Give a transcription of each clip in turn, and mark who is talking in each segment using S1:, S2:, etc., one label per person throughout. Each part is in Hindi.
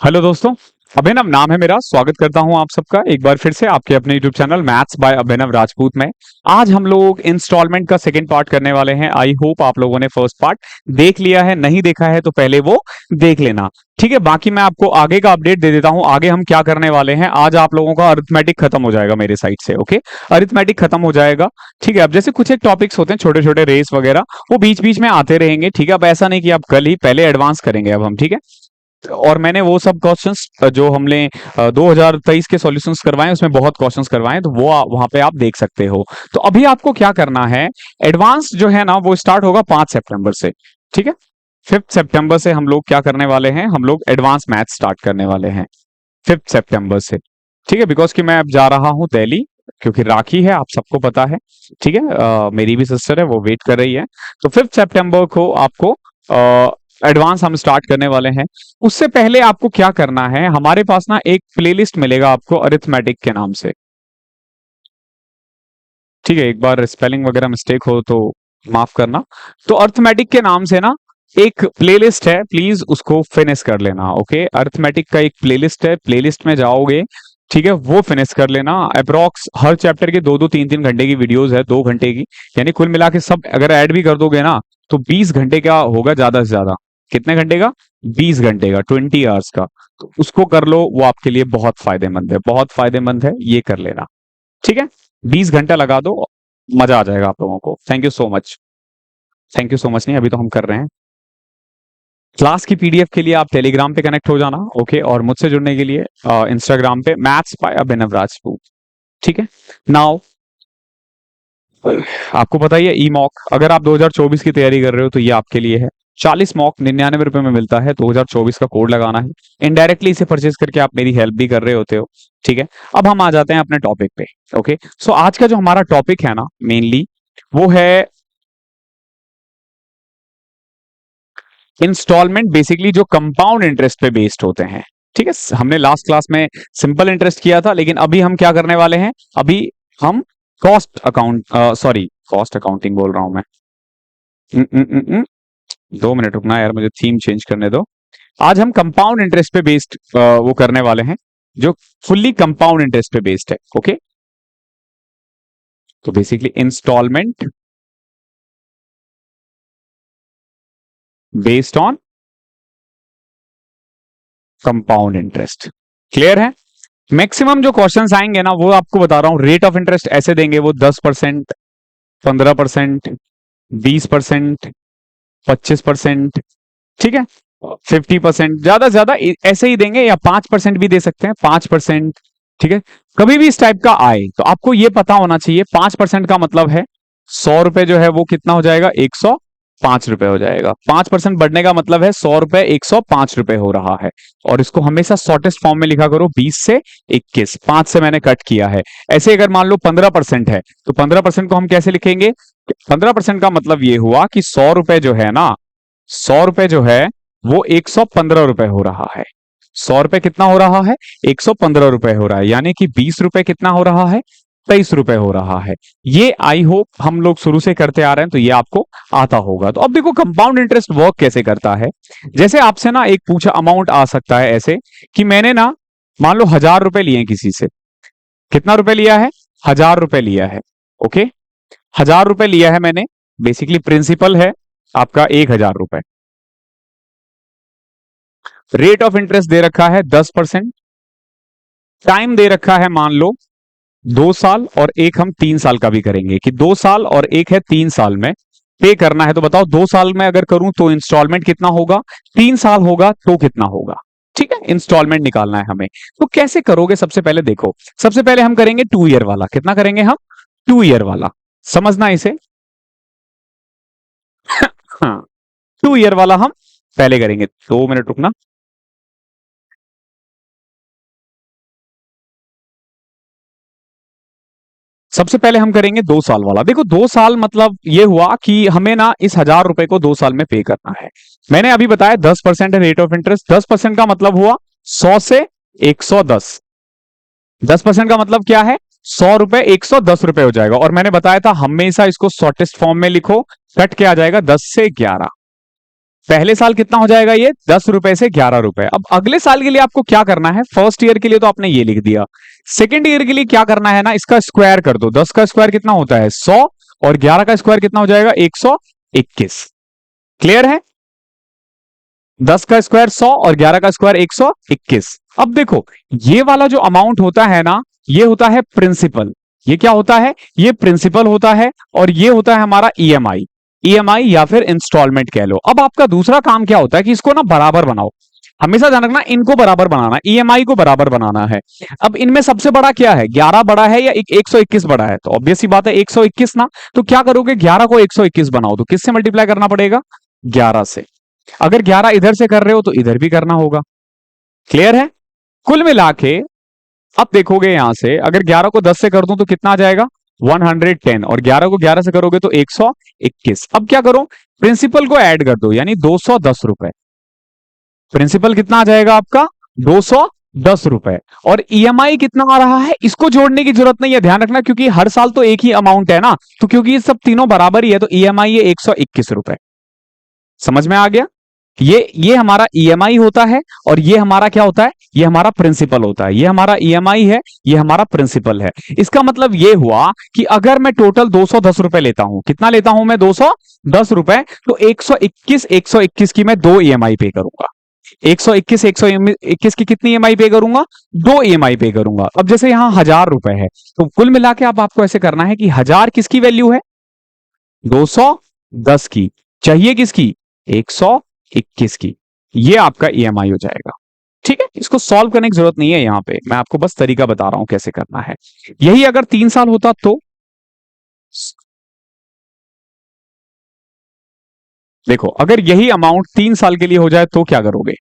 S1: हेलो दोस्तों। अभिनव नाम है मेरा। स्वागत करता हूं आप सबका एक बार फिर से आपके अपने यूट्यूब चैनल मैथ्स बाय अभिनव राजपूत में। आज हम लोग इंस्टॉलमेंट का सेकंड पार्ट करने वाले हैं। आई होप आप लोगों ने फर्स्ट पार्ट देख लिया है, नहीं देखा है तो पहले वो देख लेना। ठीक है, बाकी मैं आपको आगे का अपडेट दे देता हूं। आगे हम क्या करने वाले हैं, आज आप लोगों का अरिथमेटिक खत्म हो जाएगा मेरे साइड से। ओके, अरिथमेटिक खत्म हो जाएगा। ठीक है, अब जैसे कुछ एक टॉपिक्स होते हैं छोटे छोटे रेस वगैरह, वो बीच बीच में आते रहेंगे। ठीक है, अब ऐसा नहीं कि आप कल ही, पहले एडवांस करेंगे अब हम। ठीक है, और मैंने वो सब क्वेश्चंस जो हमने 2023 के सॉल्यूशंस करवाए, उसमें बहुत क्वेश्चंस करवाए, तो वो वहां पे आप देख सकते हो। तो अभी आपको क्या करना है, एडवांस जो है ना वो स्टार्ट होगा 5 सितंबर से। ठीक है, 5 सितंबर से हम लोग क्या करने वाले हैं, हम लोग एडवांस मैथ स्टार्ट करने वाले हैं 5 सितंबर से। ठीक है, बिकॉज कि मैं अब जा रहा हूँ दिल्ली, क्योंकि राखी है, आप सबको पता है। ठीक है, मेरी भी सिस्टर है, वो वेट कर रही है। तो 5 सितंबर को आपको एडवांस हम स्टार्ट करने वाले हैं। उससे पहले आपको क्या करना है, हमारे पास ना एक प्लेलिस्ट मिलेगा आपको अरिथमेटिक के नाम से। ठीक है, एक बार स्पेलिंग वगैरह मिस्टेक हो तो माफ करना। तो अरिथमेटिक के नाम से ना एक प्लेलिस्ट है, प्लीज उसको फिनिश कर लेना। ओके, अरिथमेटिक का एक प्लेलिस्ट है, प्लेलिस्ट में जाओगे। ठीक है, वो फिनिश कर लेना। अप्रोक्स हर चैप्टर के 2-2 3-3 घंटे की वीडियोस है, 2 घंटे की। यानी कुल मिला के सब अगर ऐड भी कर दोगे ना, तो 20 घंटे का होगा ज्यादा से ज्यादा। कितने घंटे का? 20 घंटे का, 20 आवर्स का। तो उसको कर लो, वो आपके लिए बहुत फायदेमंद है, बहुत फायदेमंद है, ये कर लेना। ठीक है, 20 घंटा लगा दो, मजा आ जाएगा आप लोगों को। Thank you so much. Thank you so much नहीं, अभी तो हम कर रहे हैं। क्लास की पीडीएफ के लिए आप टेलीग्राम पे कनेक्ट हो जाना। ओके, और मुझसे जुड़ने के लिए इंस्टाग्राम पे मैथ्स बाय अभिनव राजपूत। ठीक है, नाउ आपको पता ही है ई मॉक, अगर आप 2024 की तैयारी कर रहे हो तो ये आपके लिए है। 40 मॉक 99 रुपए में मिलता है, 2024 का कोड लगाना है। इनडायरेक्टली इसे परचेज करके आप मेरी हेल्प भी कर रहे होते हो। ठीक है, अब हम आ जाते हैं अपने टॉपिक पे। ओके, सो आज का जो हमारा टॉपिक है ना मेनली, वो है इंस्टॉलमेंट। बेसिकली जो कंपाउंड इंटरेस्ट पे बेस्ड होते हैं। ठीक है, हमने लास्ट क्लास में सिंपल इंटरेस्ट किया था, लेकिन अभी हम क्या करने वाले हैं, अभी हम cost account, sorry cost accounting बोल रहा हूं मैं। 2 मिनट रुकना यार, मुझे थीम चेंज करने दो। आज हम कंपाउंड इंटरेस्ट पे बेस्ड वो करने वाले हैं, जो फुल्ली कंपाउंड इंटरेस्ट पे बेस्ड है। ओके, तो basically instalment based on compound interest. Clear है? मैक्सिमम जो क्वेश्चंस आएंगे ना, वो आपको बता रहा हूं, रेट ऑफ इंटरेस्ट ऐसे देंगे वो 10%, 15%, 20%, 25%। ठीक है, 50%, ज्यादा से ज्यादा ऐसे ही देंगे, या 5% भी दे सकते हैं, 5%। ठीक है, कभी भी इस टाइप का आए तो आपको ये पता होना चाहिए, 5% का मतलब है 100 रुपए जो है वो कितना हो जाएगा, 105 रुपए हो जाएगा। 5% बढ़ने का मतलब है 100 रुपए 105 रुपए हो रहा है। और इसको हमेशा शॉर्टेस्ट फॉर्म में लिखा करो, 20 से 21, 5 से मैंने कट किया है। ऐसे अगर मान लो 15% है, तो 15% को हम कैसे लिखेंगे? 15% का मतलब ये हुआ कि 100 रुपए जो है ना, 100 रुपए जो है वो 115 रुपए हो रहा है। 100 रुपए कितना हो रहा है? 115 रुपए हो रहा है। यानी कि 20 रुपए कितना हो रहा है? 23 रुपए हो रहा है। ये आई होप हम लोग शुरू से करते आ रहे हैं, तो ये आपको आता होगा। तो अब देखो कंपाउंड इंटरेस्ट वर्क कैसे करता है। जैसे आपसे ना एक पूछा अमाउंट आ सकता है ऐसे, कि मैंने ना मान लो 1000 रुपए लिए किसी से। कितना रुपए लिया है? 1000 रुपए लिया है। ओके, 1000 रुपए लिया है मैंने। बेसिकली प्रिंसिपल है आपका 1000 रुपए। रेट ऑफ इंटरेस्ट दे रखा है 10%। टाइम दे रखा है मान लो 2 साल, और एक हम 3 साल का भी करेंगे, कि 2 साल और एक है 3 साल में पे करना है। तो बताओ 2 साल में अगर करूं तो इंस्टॉलमेंट कितना होगा, 3 साल होगा तो कितना होगा। ठीक है, इंस्टॉलमेंट निकालना है हमें। तो कैसे करोगे, सबसे पहले देखो, सबसे पहले हम करेंगे 2 ईयर वाला। कितना करेंगे हम? 2 ईयर वाला। समझना इसे। हाँ, 2 ईयर वाला हम पहले करेंगे। 2 मिनट रुकना। सबसे पहले हम करेंगे 2 साल वाला। देखो 2 साल मतलब ये हुआ कि हमें ना इस 1000 रुपए को 2 साल में पे करना है। मैंने अभी बताया 10% है रेट ऑफ इंटरेस्ट। 10% का मतलब हुआ 100 से 110। 10% का मतलब क्या है? 100 रुपए 110 रुपए हो जाएगा। और मैंने बताया था हमेशा इसको शॉर्टेस्ट फॉर्म में लिखो, कट के आ जाएगा 10 से 11। पहले साल कितना हो जाएगा ये 10 रुपए से 11 रुपए। अब अगले साल के लिए आपको क्या करना है, फर्स्ट ईयर के लिए तो आपने ये लिख दिया, सेकेंड ईयर के लिए क्या करना है ना, इसका स्क्वायर कर दो। 10 का स्क्वायर कितना होता है 100, और 11 का स्क्वायर कितना हो जाएगा 121। क्लियर है? 10 का स्क्वायर 100 और 11 का स्क्वायर 121। अब देखो ये वाला जो अमाउंट होता है ना, ये होता है प्रिंसिपल। ये क्या होता है, ये प्रिंसिपल होता है, और ये होता है हमारा ईएमआई। ईएमआई या फिर इंस्टॉलमेंट कह लो। अब आपका दूसरा काम क्या होता है कि इसको ना बराबर बनाओ। हमेशा ध्यान रखना, इनको बराबर बनाना, ईएमआई को बराबर बनाना है। अब इनमें सबसे बड़ा क्या है, 11 बड़ा है या 121 बड़ा है? तो ऑब्वियस सी बात है 121 ना। तो क्या करोगे, 11 को 121 बनाओ तो किससे मल्टीप्लाई करना पड़ेगा, 11 से। अगर 11 इधर से कर रहे हो तो इधर भी करना होगा। क्लियर है? कुल मिला के अब देखोगे यहां से, अगर 11 को 10 से कर दूं तो कितना आ जाएगा 110, और 11 को 11 से करोगे तो 121। अब क्या करो, प्रिंसिपल को ऐड कर दो, यानी 210 रुपए। प्रिंसिपल कितना आ जाएगा आपका 210 रुपए, और ईएमआई कितना आ रहा है, इसको जोड़ने की जरूरत नहीं है, ध्यान रखना, क्योंकि हर साल तो एक ही अमाउंट है ना, तो क्योंकि ये सब तीनों बराबर ही है तो ईएमआई है 121 रुपए। समझ में आ गया? ये हमारा ईएमआई होता है, और ये हमारा क्या होता है, ये हमारा प्रिंसिपल होता है। ये हमारा ईएमआई है, ये हमारा प्रिंसिपल है। इसका मतलब ये हुआ कि अगर मैं टोटल 210 रुपए लेता हूं, कितना लेता हूं मैं 210 रुपए, तो 121 की मैं दो ईएमआई पे करूंगा। 121 की कितनी ईएमआई पे करूंगा, दो ईएमआई पे करूंगा। अब जैसे यहां 1000 रुपए है, तो कुल मिला के अब आपको ऐसे करना है कि 1000 किसकी वैल्यू है, 210 की, चाहिए किसकी, 121 की। ये आपका ईएमआई हो जाएगा। ठीक है, इसको सॉल्व करने की जरूरत नहीं है, यहां पे मैं आपको बस तरीका बता रहा हूं कैसे करना है। यही अगर 3 साल होता तो देखो, अगर यही अमाउंट 3 साल के लिए हो जाए तो क्या करोगे,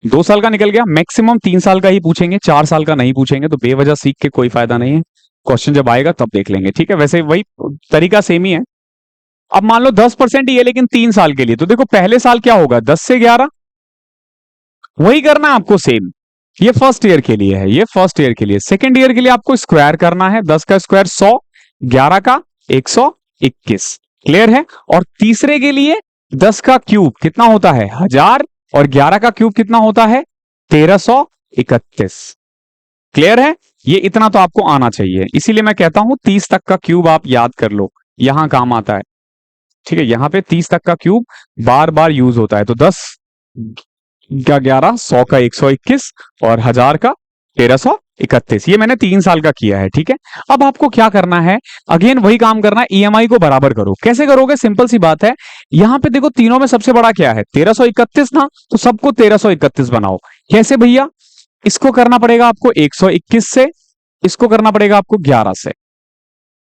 S1: 2 साल का निकल गया, मैक्सिमम 3 साल का ही पूछेंगे, 4 साल का नहीं पूछेंगे, तो बेवजह सीख के कोई फायदा नहीं है। क्वेश्चन जब आएगा तब देख लेंगे। ठीक है, वैसे वही तरीका सेम ही है। अब मान लो 10% ही है लेकिन 3 साल के लिए, तो देखो पहले साल क्या होगा 10 से 11, वही करना है आपको सेम। ये फर्स्ट ईयर के लिए है, ये फर्स्ट ईयर के लिए। सेकेंड ईयर के लिए आपको स्क्वायर करना है, 10 का स्क्वायर 100, 11 का 121। क्लियर है? और तीसरे के लिए 10 का क्यूब कितना होता है 1000, और 11 का क्यूब कितना होता है 1331। क्लियर है? ये इतना तो आपको आना चाहिए, इसीलिए मैं कहता हूं 30 तक का क्यूब आप याद कर लो, यहां काम आता है। ठीक है, यहां पे 30 तक का क्यूब बार बार यूज होता है। तो 10 का 11, 100 का 121, और 1000 का 1331। ये मैंने 3 साल का किया है। ठीक है, अब आपको क्या करना है, अगेन वही काम करना है, ईएमआई को बराबर करो। कैसे करोगे, सिंपल सी बात है, यहां पे देखो तीनों में सबसे बड़ा क्या है 1331 ना, तो सबको 1331 बनाओ। कैसे भैया, इसको करना पड़ेगा आपको 121 से, इसको करना पड़ेगा आपको 11 से।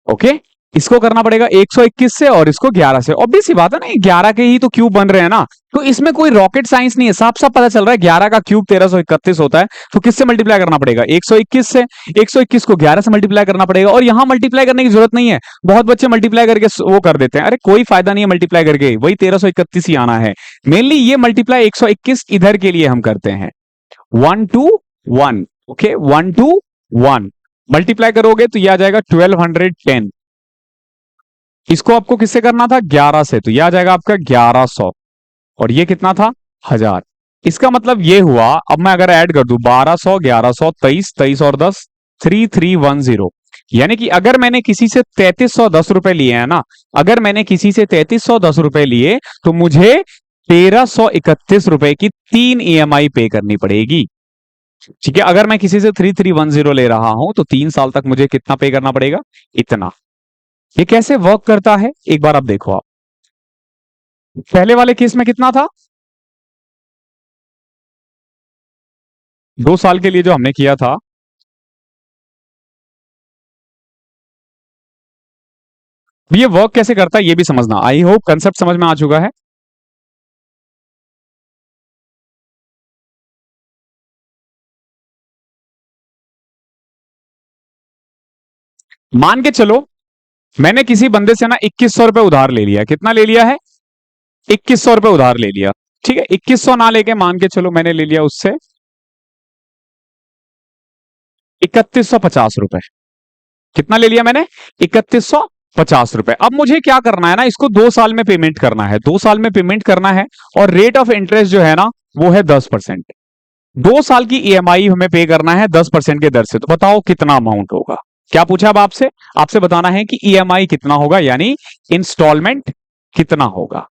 S1: ओके, इसको करना पड़ेगा 121 से, और इसको 11 से। ऑब्वियस सी बात है ना, 11 के ही तो क्यूब बन रहे हैं ना, तो इसमें कोई रॉकेट साइंस नहीं है, साफ साफ पता चल रहा है 11 का क्यूब 1331 होता है। तो किससे मल्टीप्लाई करना पड़ेगा 121 से, 121 को 11 से मल्टीप्लाई करना पड़ेगा। और यहां मल्टीप्लाई करने की जरूरत नहीं है, बहुत बच्चे मल्टीप्लाई करके वो कर देते हैं, अरे कोई फायदा नहीं है मल्टीप्लाई करके, वही 1331 ही आना है। मेनली ये मल्टीप्लाई 121 इधर के लिए हम करते हैं, 1 to 1। ओके, 1 to 1 मल्टीप्लाई करोगे तो यह आ जाएगा 1210। इसको आपको किससे करना था 11 से, तो यह आ जाएगा आपका 1100, और ये कितना था 1000। इसका मतलब ये हुआ, अब मैं अगर ऐड कर दूं 1200, 1100, 23, 23 और 10, 3310। यानी कि अगर मैंने किसी से 3310 रुपए लिए हैं ना, अगर मैंने किसी से 3310 रुपए लिए, तो मुझे 1331 रुपए की 3 ईएमआई पे करनी पड़ेगी। ठीक है, अगर मैं किसी से 3310 ले रहा हूं तो 3 साल तक मुझे कितना पे करना पड़ेगा, इतना। ये कैसे वर्क करता है एक बार आप देखो। आप पहले वाले केस में कितना था, 2 साल के लिए जो हमने किया था, ये वर्क कैसे करता है ये भी समझना। आई होप कंसेप्ट समझ में आ चुका है। मान के चलो मैंने किसी बंदे से ना 2100 रुपए उधार ले लिया। कितना ले लिया है, 2100 रुपए उधार ले लिया। ठीक है, 2100 ना लेके मान के चलो मैंने ले लिया उससे 3150 रुपए। कितना ले लिया मैंने, 3150 50 रुपए। अब मुझे क्या करना है ना, इसको 2 साल में पेमेंट करना है, 2 साल में पेमेंट करना है, और रेट ऑफ इंटरेस्ट जो है ना वो है 10%। 2 साल की ईएमआई हमें पे करना है 10% के दर से। तो बताओ कितना अमाउंट होगा। क्या पूछा अब आपसे, आपसे बताना है कि ईएमआई कितना होगा, यानी इंस्टॉलमेंट कितना होगा।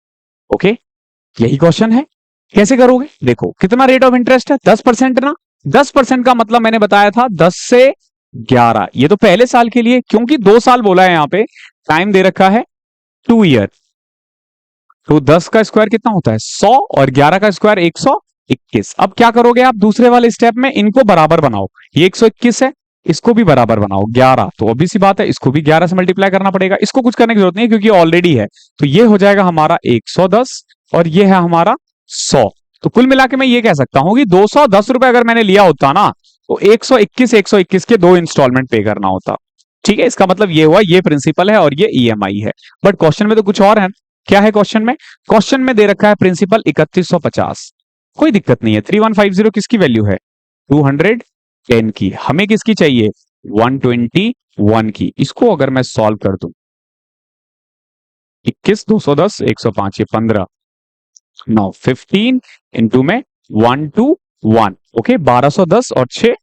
S1: ओके, यही क्वेश्चन है। कैसे करोगे, देखो कितना रेट ऑफ इंटरेस्ट है, 10% ना। 10% का मतलब मैंने बताया था 10 से 11, ये तो पहले साल के लिए, क्योंकि 2 साल बोला है यहां पे, टाइम दे रखा है 2 ईयर। तो 10 का स्क्वायर कितना होता है 100, और 11 का स्क्वायर 121। अब क्या करोगे आप दूसरे वाले स्टेप में, इनको बराबर बनाओ। ये 121 है, इसको भी बराबर बनाओ 11, तो obvious सी बात है इसको भी 11 से मल्टीप्लाई करना पड़ेगा। इसको कुछ करने की जरूरत नहीं है क्योंकि ऑलरेडी है। तो ये हो जाएगा हमारा 110, और ये है हमारा 100। तो कुल मिला के मैं ये कह सकता हूं कि 210 रुपए अगर मैंने लिया होता ना, तो 121 के 2 इंस्टॉलमेंट पे करना होता। ठीक है, इसका मतलब ये हुआ, ये प्रिंसिपल है और ये ईएमआई है। बट क्वेश्चन में तो कुछ और है। क्या है क्वेश्चन में, क्वेश्चन में दे रखा है प्रिंसिपल 3150। कोई दिक्कत नहीं है, 3150 किसकी वैल्यू है 210 की, हमें किसकी चाहिए 121 की। इसको अगर मैं सॉल्व कर दूं, 21 210 105, ये 15, 9 15 इंटू में 121, ओके 1210 और 6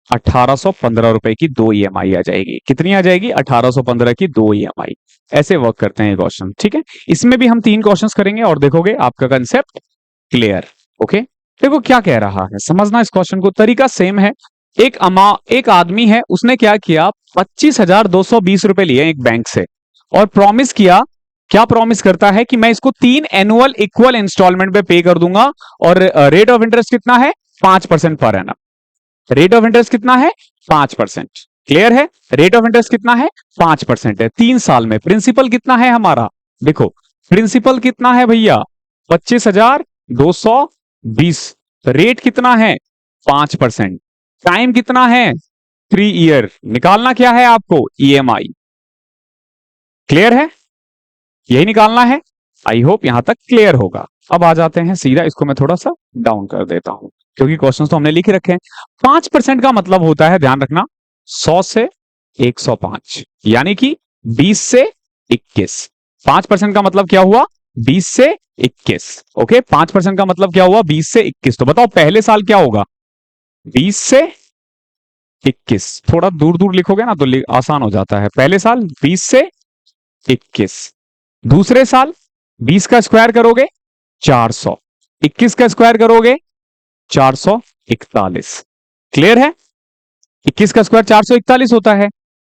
S1: 1815 रुपए की 2 ईएमआई आ जाएगी। कितनी आ जाएगी 1815 की 2 ईएमआई। ऐसे वर्क करते हैं क्वेश्चन। ठीक है, इसमें भी हम 3 क्वेश्चंस करेंगे और देखोगे आपका कंसेप्ट क्लियर। ओके, देखो क्या कह रहा है, समझना इस क्वेश्चन को। तरीका सेम है। एक आदमी है, उसने क्या किया 25,220 रुपए लिए एक बैंक से, और प्रॉमिस किया, क्या प्रॉमिस करता है कि मैं इसको 3 एनुअल इक्वल इंस्टॉलमेंट पे पे कर दूंगा, और रेट ऑफ इंटरेस्ट कितना है 5% per annum. Rate of interest कितना है 5%। क्लियर है, रेट ऑफ इंटरेस्ट कितना है 5% है 3 साल में। प्रिंसिपल कितना है हमारा, देखो प्रिंसिपल कितना है भैया 25,220, रेट कितना है 5%, टाइम कितना है 3 ईयर, निकालना क्या है आपको ईएमआई। क्लियर है, यही निकालना है। आई होप यहां तक क्लियर होगा। अब आ जाते हैं सीधा, इसको मैं थोड़ा सा डाउन कर देता हूं क्योंकि क्वेश्चंस तो हमने लिख रखे हैं। 5% का मतलब होता है, ध्यान रखना, 100 से 105, यानी कि 20 से 21। 5% का मतलब क्या हुआ 20 से 21। ओके, 5% का मतलब क्या हुआ 20 से 21। तो बताओ पहले साल क्या होगा 20 से 21। थोड़ा दूर दूर लिखोगे ना तो आसान हो जाता है। पहले साल 20 से 21, दूसरे साल 20 का स्क्वायर करोगे 400, 21 का स्क्वायर करोगे 441। क्लियर है, 21 का स्क्वायर 441 होता है।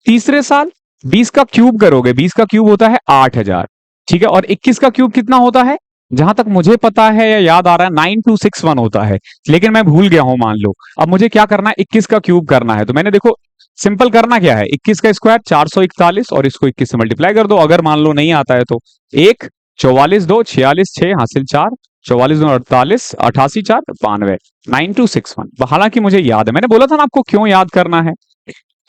S1: तीसरे साल 20 का क्यूब करोगे, 20 का क्यूब होता है 8000। ठीक है, और 21 का क्यूब कितना होता है, जहां तक मुझे पता है या याद आ रहा है 9261 होता है, लेकिन मैं भूल गया हूं मान लो। अब मुझे क्या करना है 21 का क्यूब करना है, तो मैंने देखो सिंपल करना क्या है, 21 का स्क्वायर 441 और इसको 21 से मल्टीप्लाई कर दो। अगर मान लो नहीं आता है तो 1 44 2 46 6 हासिल 4, 44 2 48 88 4 92 9261। हालांकि मुझे याद है, मैंने बोला था ना आपको क्यों याद करना है।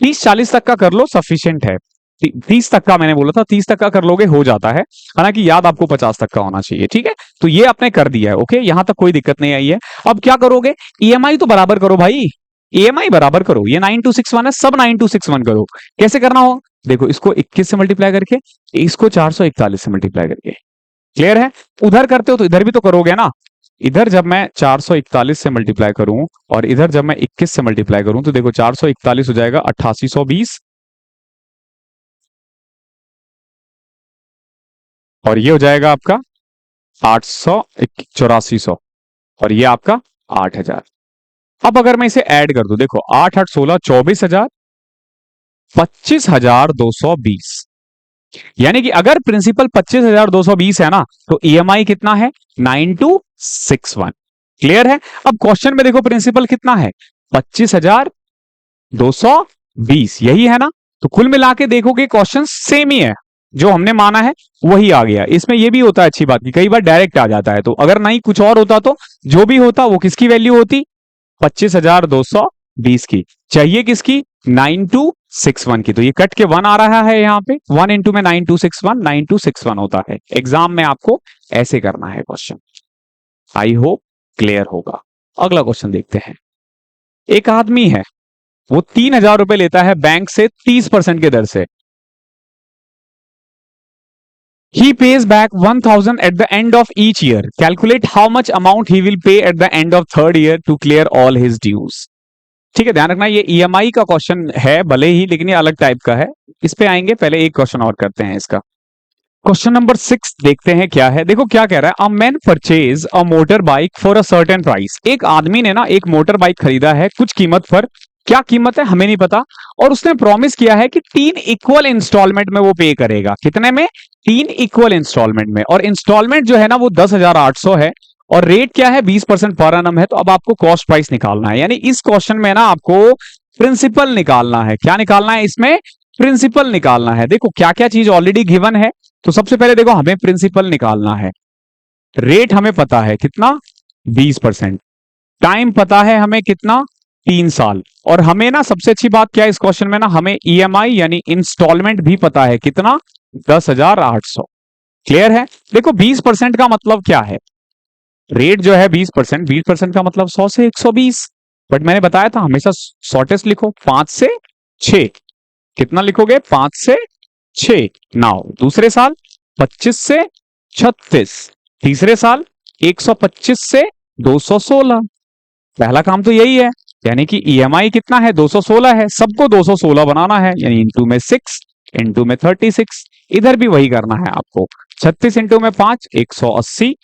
S1: 30-40 तक का कर लो सफिशिएंट है। 30 तक का मैंने बोला था, 30 तक का कर लोगे हो जाता है, हालांकि याद आपको 50 तक का होना चाहिए। ठीक है, तो ये आपने कर दिया है। ओके, यहां तक कोई दिक्कत नहीं आई है। अब क्या करोगे ईएमआई तो बराबर करो भाई, ईएमआई बराबर करो। ये 9261 है, सब 9261 करो। कैसे करना हो, देखो इसको 21 से मल्टीप्लाई करके, इसको 441 से मल्टीप्लाई करके। क्लियर है, उधर करते हो तो इधर भी तो करोगे ना। इधर जब मैं 441 से मल्टीप्लाई करूं और इधर जब मैं 21 से मल्टीप्लाई करूं, तो देखो 441 हो जाएगा 8820, और ये हो जाएगा आपका 8400, और ये आपका 8000। अब अगर मैं इसे ऐड कर दूं, देखो 8 8 16 24,000, 25,220, यानी कि अगर प्रिंसिपल 25,220 है ना, तो ईएमआई कितना है 9261। क्लियर है, अब क्वेश्चन में देखो प्रिंसिपल कितना है 25,220, यही है ना। तो कुल मिला के देखोगे क्वेश्चन सेम ही है, जो हमने माना है वही आ गया। इसमें यह भी होता है अच्छी बात की कई बार डायरेक्ट आ जाता है, तो अगर नहीं कुछ और होता तो जो भी होता वो किसकी वैल्यू होती 25,220 की, चाहिए किसकी 9261 की। तो ये कट के 1 आ रहा है यहाँ पे, 1 इंटू में 9261, 9261 होता है। एग्जाम में आपको ऐसे करना है क्वेश्चन। आई होप क्लियर होगा। अगला क्वेश्चन देखते हैं। एक आदमी है, वो 3,000 रुपए लेता है बैंक से 30% के दर से, He pays back 1000 at the end of each year. Calculate how much amount he will pay at the end of third year to clear all his dues. ठीक है, ध्यान रखना ये ईएमआई का क्वेश्चन है भले ही, लेकिन ये अलग टाइप का है। इस पे आएंगे, पहले एक क्वेश्चन और करते हैं इसका। क्वेश्चन नंबर 6 देखते हैं क्या है। देखो क्या कह रहा है, a man purchase a motor bike for a certain price. एक आदमी ने ना एक मोटर बाइक खरीदा है कुछ कीमत पर, क्या कीमत है हमें नहीं पता, और उसने प्रॉमिस किया है कि 3 इक्वल इंस्टॉलमेंट में वो पे करेगा। कितने में? 3 इक्वल इंस्टॉलमेंट में। और इंस्टॉलमेंट जो है ना वो 10,800 है, और रेट क्या है 20% पर एनम है। तो अब आपको कॉस्ट प्राइस निकालना है, यानी इस क्वेश्चन में ना आपको प्रिंसिपल निकालना है। क्या निकालना है इसमें? प्रिंसिपल निकालना है। देखो क्या क्या चीज ऑलरेडी गिवन है, तो सबसे पहले देखो हमें प्रिंसिपल निकालना है। रेट हमें पता है कितना, 20%। टाइम पता है हमें कितना, 3 साल। और हमें ना सबसे अच्छी बात क्या है इस क्वेश्चन में ना, हमें ईएमआई यानी इंस्टॉलमेंट भी पता है कितना, 10,800। क्लियर है? देखो 20% का मतलब क्या है, रेट जो है 20%, 20% का मतलब 100 से 120। बट मैंने बताया था हमेशा शॉर्टेस्ट लिखो, 5 से 6। कितना लिखोगे? 5 से 6। नाउ दूसरे साल 25 से 36, तीसरे साल 125 से 216। पहला काम तो यही है, यानी कि ईएमआई कितना है, 216 है। सबको 216 बनाना है, यानी इंटू में 6, इंटू में 36। इधर भी वही करना है आपको, 36 इंटू में 5 180,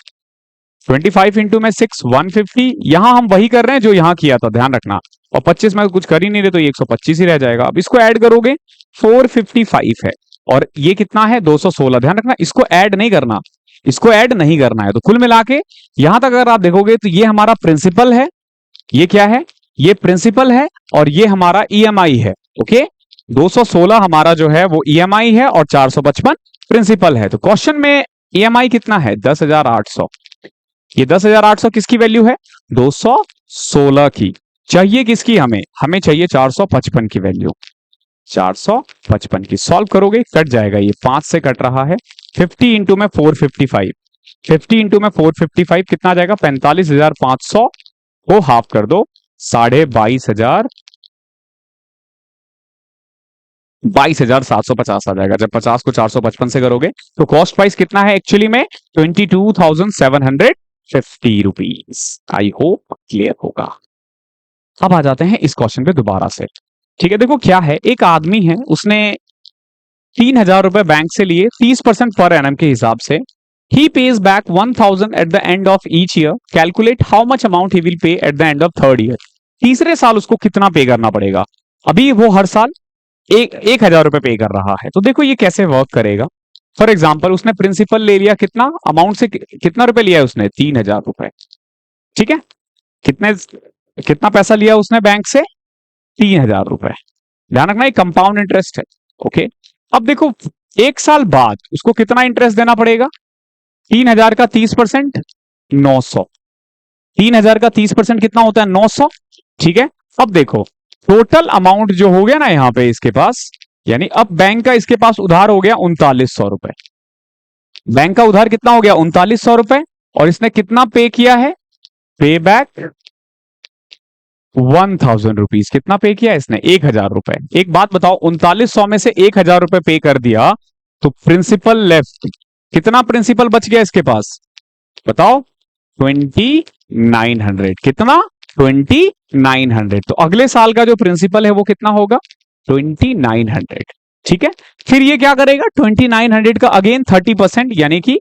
S1: 25 इंटू में 6 150। यहां हम वही कर रहे हैं जो यहां किया था, ध्यान रखना। और 25 में कुछ कर ही नहीं रहे तो ये 125 ही रह जाएगा। अब इसको ऐड करोगे 455 है, और ये कितना है 216। ध्यान रखना इसको ऐड नहीं करना, इसको ऐड नहीं करना है। तो कुल मिला के यहां तक अगर आप देखोगे तो ये हमारा प्रिंसिपल है, ये क्या है, ये प्रिंसिपल है, और ये हमारा ईएमआई है। ओके, 216 हमारा जो है वो ईएमआई है और 455 प्रिंसिपल है। तो क्वेश्चन में ईएमआई कितना है, 10,800। ये 10,800 किसकी वैल्यू है, 216 की। चाहिए किसकी हमें, हमें चाहिए 455 की वैल्यू, 455 की। सॉल्व करोगे कट जाएगा, ये 5 से कट रहा है। 50 इंटू में 455, 50 इंटू में 455 कितना आ जाएगा, 45,500 को हाफ कर दो, 22,500, 22,750 आ जाएगा। जब 50 को 455 से करोगे तो कॉस्ट प्राइस कितना है एक्चुअली में, 22,750 रुपीज। आई होप क्लियर होगा। अब आ जाते हैं इस क्वेश्चन पे दोबारा से। ठीक है, देखो क्या है, एक आदमी है उसने 3,000 रुपए बैंक से लिए 30% पर एनम के हिसाब से। He pays back 1,000 at the end of each year. Calculate how much amount he will pay at the end of third year. तीसरे साल उसको कितना पे करना पड़ेगा। अभी वो हर साल 1,000 रुपए पे कर रहा है। तो देखो ये कैसे वर्क करेगा। फॉर एग्जाम्पल उसने प्रिंसिपल ले लिया, कितना अमाउंट से, कितना रुपए लिया है उसने, 3,000 रुपए। ठीक है, कितना पैसा लिया उसने बैंक से, 3,000 रुपए। ध्यान रखना ये कंपाउंड इंटरेस्ट है। ओके, अब देखो 1 साल बाद उसको कितना इंटरेस्ट देना पड़ेगा, 3,000 का 30% 900। 3,000 का 30% कितना होता है, 900। ठीक है, अब देखो टोटल अमाउंट जो हो गया ना यहां पे इसके पास, यानी अब बैंक का इसके पास उधार हो गया 3900 रुपए। बैंक का उधार कितना हो गया, 3900 रुपए। और इसने कितना पे किया है, पे बैक 1,000 रुपीज। कितना पे किया इसने, 1,000 रुपए। एक बात बताओ, 3900 में से 1,000 रुपए पे कर दिया तो प्रिंसिपल लेफ्ट, कितना प्रिंसिपल बच गया इसके पास बताओ, 2,900। कितना, 2,900। तो अगले साल का जो प्रिंसिपल है वो कितना होगा, 2,900। ठीक है, फिर ये क्या करेगा, 2,900 का अगेन 30% यानी कि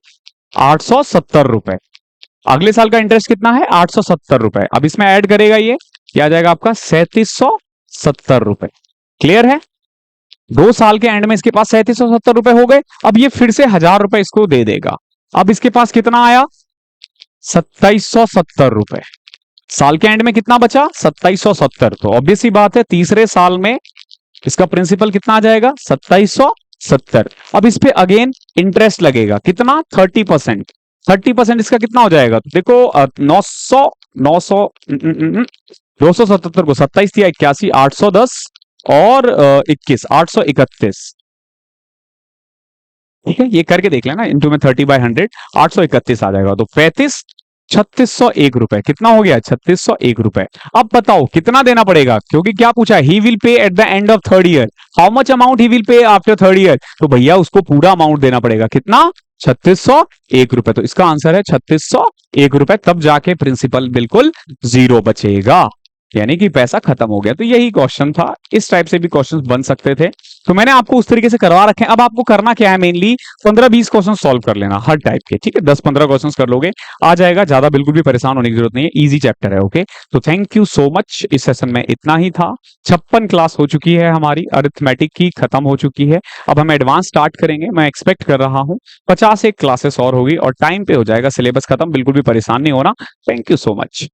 S1: 870 रुपए। अगले साल का इंटरेस्ट कितना है, 870 रुपए। अब इसमें ऐड करेगा ये, क्या आ जाएगा आपका 3,770 रुपए। क्लियर है, 2 साल के एंड में इसके पास 3,770 रुपए हो गए। अब ये फिर से 1,000 रुपए इसको दे देगा। अब इसके पास कितना आया, 2,770 रुपए। साल के एंड में कितना बचा, 2,770। तो ऑब्वियस सी बात है तीसरे साल में इसका प्रिंसिपल कितना आ जाएगा, 2,770। अब इस पे अगेन इंटरेस्ट लगेगा, कितना, 30%। 30% इसका कितना हो जाएगा, तो देखो 277 को 27 या 81, 810 और 21, 831। ठीक है, ये करके देख लेना, इंटू में 30/100, 831 आ जाएगा। तो 35, 3,601 रुपए। कितना हो गया, 3,601 रुपए। अब बताओ कितना देना पड़ेगा, क्योंकि क्या पूछा, he will pay at the end of third year. How much amount he will pay after third year. तो भैया उसको पूरा अमाउंट देना पड़ेगा, कितना, ₹3601। तो इसका आंसर है ₹3601। तब जाके प्रिंसिपल बिल्कुल जीरो बचेगा, यानी कि पैसा खत्म हो गया। तो यही क्वेश्चन था, इस टाइप से भी क्वेश्चंस बन सकते थे। तो मैंने आपको उस तरीके से करवा रखे हैं। अब आपको करना क्या है, मेनली 15-20 क्वेश्चन सॉल्व कर लेना हर टाइप के, ठीक है। 10-15 क्वेश्चन कर लोगे, आ जाएगा। ज्यादा बिल्कुल भी परेशान होने की जरूरत नहीं है, इजी चैप्टर है। ओके, तो थैंक यू सो मच। इस सेशन में इतना ही था। 56 क्लास हो चुकी है हमारी, अरिथमेटिक की खत्म हो चुकी है। अब हम एडवांस स्टार्ट करेंगे। मैं एक्सपेक्ट कर रहा हूँ 50 एक क्लासेस और होगी और टाइम पे हो जाएगा सिलेबस खत्म। बिल्कुल भी परेशान नहीं होना। Thank you so much.